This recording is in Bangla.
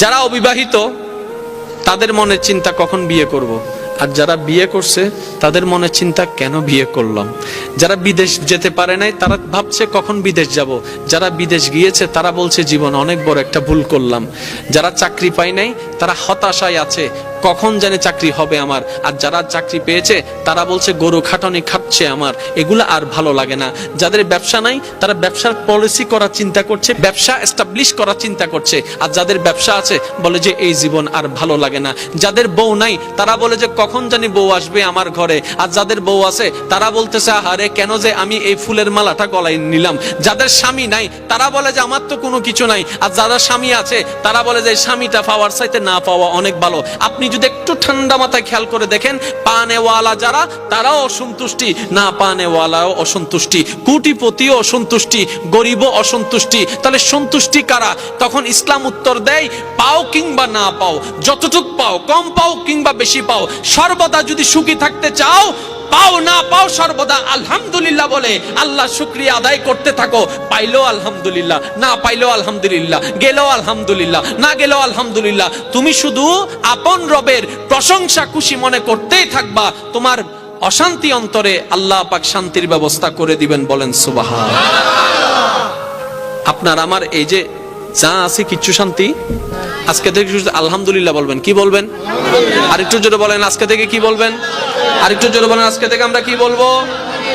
যারা অবিবাহিত তাদের মনের চিন্তা কখন বিয়ে করব। আর যারা বিয়ে করছে তাদের মনের চিন্তা কেন বিয়ে করলাম। যারা বিদেশ যেতে পারে নাই তারা ভাবছে কখন বিদেশ যাব। যারা বিদেশ গিয়েছে তারা বলছে জীবন অনেক বড় একটা ভুল করলাম। যারা চাকরি পায় নাই তারা হতাশায় আছে, কখন জানে চাকরি হবে আমার। আর যারা চাকরি পেয়েছে তারা বলছে গরু খাটানি খাচ্ছে আমার, এগুলো আর ভালো লাগে না। যাদের ব্যবসা নাই তারা ব্যবসার পলিসি করার চিন্তা করছে, ব্যবসা এস্টাবলিশ করার চিন্তা করছে। আর যাদের ব্যবসা আছে বলে যে এই জীবন আর ভালো লাগে না। যাদের বউ নাই তারা বলে যে কখন জানি বউ আসবে আমার ঘরে। আর যাদের বউ আছে তারা বলতেছে আহারে কেন যে আমি এই ফুলের মালাটা গলায় নিলাম। যাদের স্বামী নাই তারা বলে যে আমার তো কোনো কিছু নাই। আর যাদের স্বামী আছে তারা বলে যে স্বামীটা পাওয়ার চাইতে না পাওয়া অনেক ভালো। আপনি যদি একটু ঠান্ডা মাথায় খেয়াল করে দেখেন, পানেওয়ালা যারা তারাও অসন্তুষ্টি, না পানেওয়ালাও অসন্তুষ্টি, কোটিপতিও অসন্তুষ্টি, গরিবও অসন্তুষ্টি। তাহলে সন্তুষ্টি কারা? তখন ইসলাম উত্তর দেয় পাও কিংবা না পাও, যতটুক পাও, কম পাও কিংবা বেশি পাও, সর্বদা যদি সুখী থাকতে চাও, পাও না পাও সর্বদা আলহামদুলিল্লাহ বলে আল্লাহ শুকরিয়া আদায় করতে থাকো। পাইলো আলহামদুলিল্লাহ, না পাইলো আলহামদুলিল্লাহ, গেলেও আলহামদুলিল্লাহ, না গেলেও আলহামদুলিল্লাহ। তুমি শুধু আপন রবের প্রশংসা খুশি মনে করতেই থাকবা, তোমার অশান্তি অন্তরে আল্লাহ পাক শান্তির ব্যবস্থা করে দিবেন। বলেন সুবহানাল্লাহ। আপনার আমার এই যে যা আছে কিচ্ছু শান্তি, আজকে থেকে শুধু আলহামদুলিল্লাহ বলবেন। কি বলবেন? আরেকটু জোরে বলেন, আজকে থেকে কি বলবেন? আরেকটু জোরে বলেন, আজকে থেকে আমরা কি বলবো?